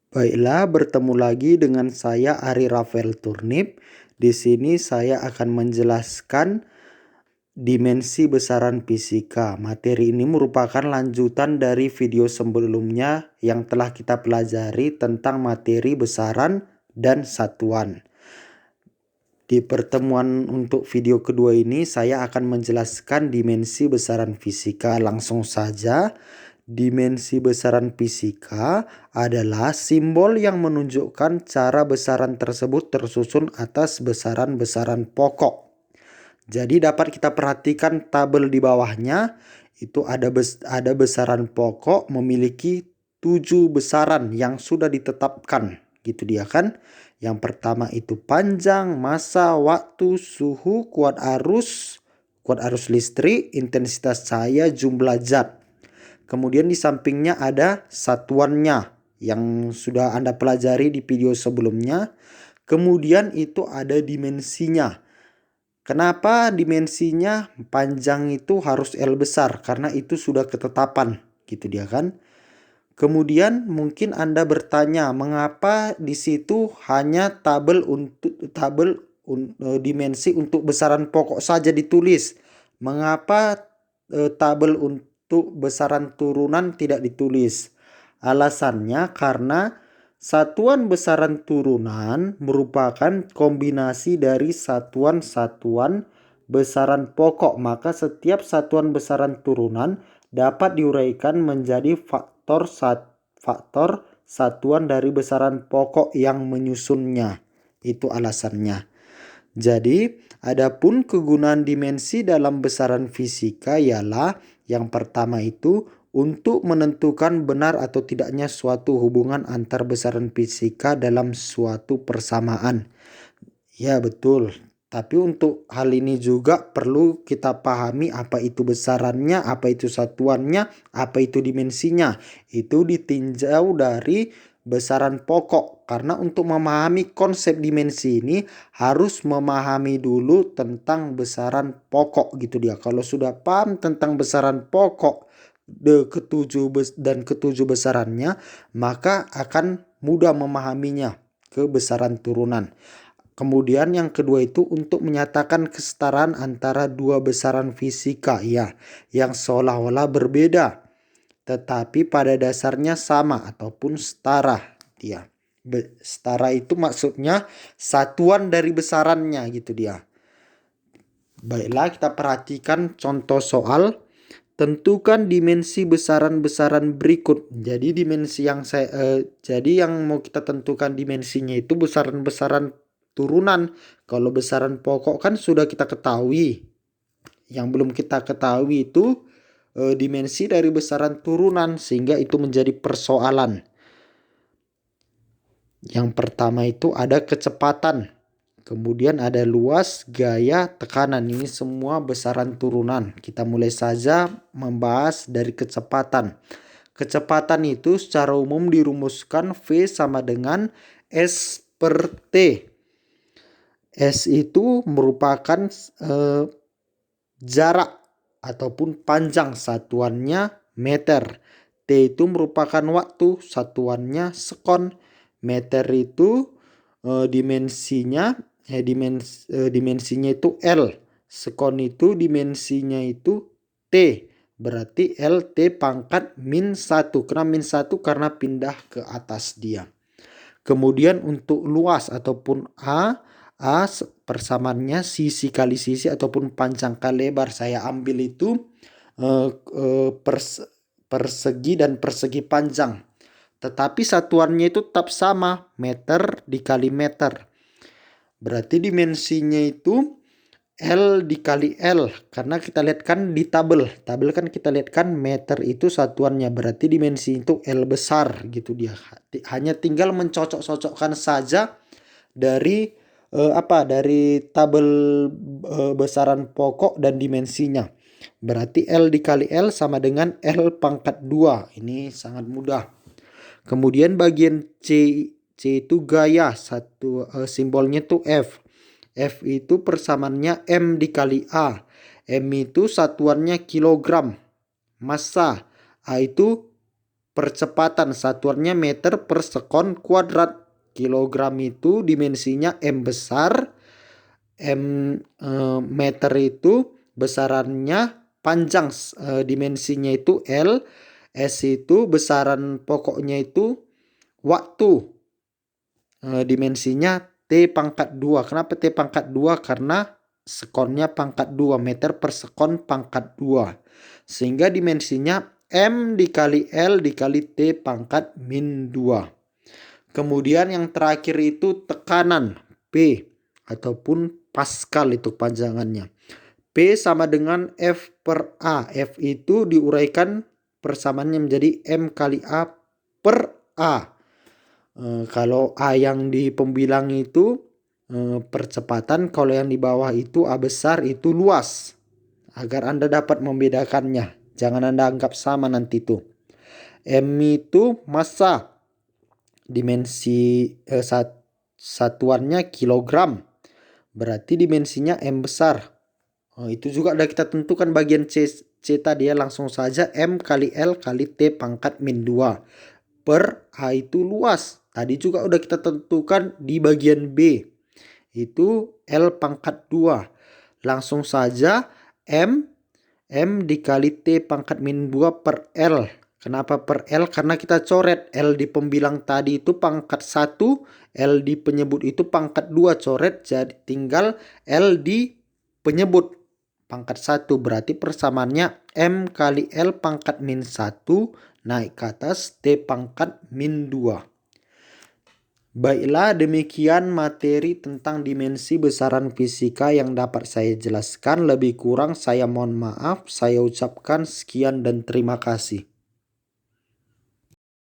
Baiklah, bertemu lagi dengan saya Ari Rafael Turnip. Di sini saya akan menjelaskan dimensi besaran fisika. Materi ini merupakan lanjutan dari video sebelumnya yang telah kita pelajari tentang materi besaran dan satuan. Di pertemuan untuk video kedua ini saya akan menjelaskan dimensi besaran fisika. Langsung saja. Dimensi besaran fisika adalah simbol yang menunjukkan cara besaran tersebut tersusun atas besaran-besaran pokok. Jadi dapat kita perhatikan tabel di bawahnya, itu ada besaran pokok memiliki 7 besaran yang sudah ditetapkan, gitu dia kan. Yang pertama itu panjang, massa, waktu, suhu, kuat arus listrik, intensitas cahaya, jumlah zat. Kemudian di sampingnya ada satuannya yang sudah Anda pelajari di video sebelumnya. Kemudian itu ada dimensinya. Kenapa dimensinya panjang itu harus L besar? Karena itu sudah ketetapan, gitu dia kan. Kemudian mungkin Anda bertanya, mengapa di situ hanya dimensi untuk besaran pokok saja ditulis? Mengapa tabel untuk besaran turunan tidak ditulis? Alasannya karena satuan besaran turunan merupakan kombinasi dari satuan-satuan besaran pokok. Maka setiap satuan besaran turunan dapat diuraikan menjadi faktor satuan dari besaran pokok yang menyusunnya. Itu alasannya. Jadi, adapun kegunaan dimensi dalam besaran fisika ialah yang pertama itu untuk menentukan benar atau tidaknya suatu hubungan antar besaran fisika dalam suatu persamaan. Ya, betul. Tapi untuk hal ini juga perlu kita pahami apa itu besarannya, apa itu satuannya, apa itu dimensinya. Itu ditinjau dari besaran pokok. Karena untuk memahami konsep dimensi ini harus memahami dulu tentang besaran pokok gitu dia. Kalau sudah paham tentang besaran pokok ketujuh besarannya, maka akan mudah memahaminya ke besaran turunan. Kemudian yang kedua itu untuk menyatakan kesetaraan antara dua besaran fisika ya, yang seolah-olah berbeda tetapi pada dasarnya sama ataupun setara dia. Setara itu maksudnya satuan dari besarannya gitu dia. Baiklah, kita perhatikan contoh soal. Tentukan dimensi besaran-besaran berikut. Jadi yang mau kita tentukan dimensinya itu besaran-besaran turunan. Kalau besaran pokok kan sudah kita ketahui. Yang belum kita ketahui itu dimensi dari besaran turunan, sehingga itu menjadi persoalan. Yang pertama itu ada kecepatan. Kemudian ada luas, gaya, tekanan. Ini semua besaran turunan. Kita mulai saja membahas dari kecepatan. Kecepatan itu secara umum dirumuskan V sama dengan S per T. S itu merupakan jarak ataupun panjang, satuannya meter. T itu merupakan waktu, satuannya sekon. Meter itu dimensinya itu L. Sekon itu dimensinya itu T. Berarti L T pangkat min 1. Kenapa min 1? Karena pindah ke atas dia. Kemudian untuk luas ataupun A persamaannya sisi kali sisi ataupun panjang kali lebar. Saya ambil itu persegi dan persegi panjang. Tetapi satuannya itu tetap sama, meter dikali meter. Berarti dimensinya itu L dikali L. Karena kita lihat kan di tabel. Tabel kan kita lihat kan meter itu satuannya. Berarti dimensi itu L besar gitu dia. Hanya tinggal mencocok-cocokkan saja dari dari tabel besaran pokok dan dimensinya. Berarti L dikali L sama dengan L pangkat 2. Ini sangat mudah. Kemudian bagian C itu gaya. Simbolnya itu F. F itu persamaannya M dikali A. M itu satuannya kilogram. Massa. A itu percepatan, satuannya meter per sekon kuadrat. Kilogram itu dimensinya M besar, meter itu besarannya panjang, dimensinya itu L, S itu besaran pokoknya itu waktu, dimensinya T pangkat 2. Kenapa T pangkat 2? Karena sekonnya pangkat 2, meter per sekon pangkat 2. Sehingga dimensinya M dikali L dikali T pangkat min 2. Kemudian yang terakhir itu tekanan P ataupun Pascal itu panjangannya. P sama dengan F per A. F itu diuraikan persamaannya menjadi M kali A per A. Kalau A yang di pembilang itu percepatan, kalau yang di bawah itu A besar itu luas. Agar Anda dapat membedakannya. Jangan Anda anggap sama nanti itu. M itu massa. Dimensi satuannya kilogram. Berarti dimensinya M besar. Itu juga udah kita tentukan bagian C tadi ya. Langsung saja M kali L kali T pangkat min 2. Per A itu luas. Tadi juga udah kita tentukan di bagian B. Itu L pangkat 2. Langsung saja M dikali T pangkat min 2 per L. Kenapa per L? Karena kita coret L di pembilang tadi itu pangkat 1, L di penyebut itu pangkat 2 coret, jadi tinggal L di penyebut pangkat 1. Berarti persamaannya M kali L pangkat min 1 naik ke atas T pangkat min 2. Baiklah, demikian materi tentang dimensi besaran fisika yang dapat saya jelaskan. Lebih kurang saya mohon maaf. Saya ucapkan sekian dan terima kasih.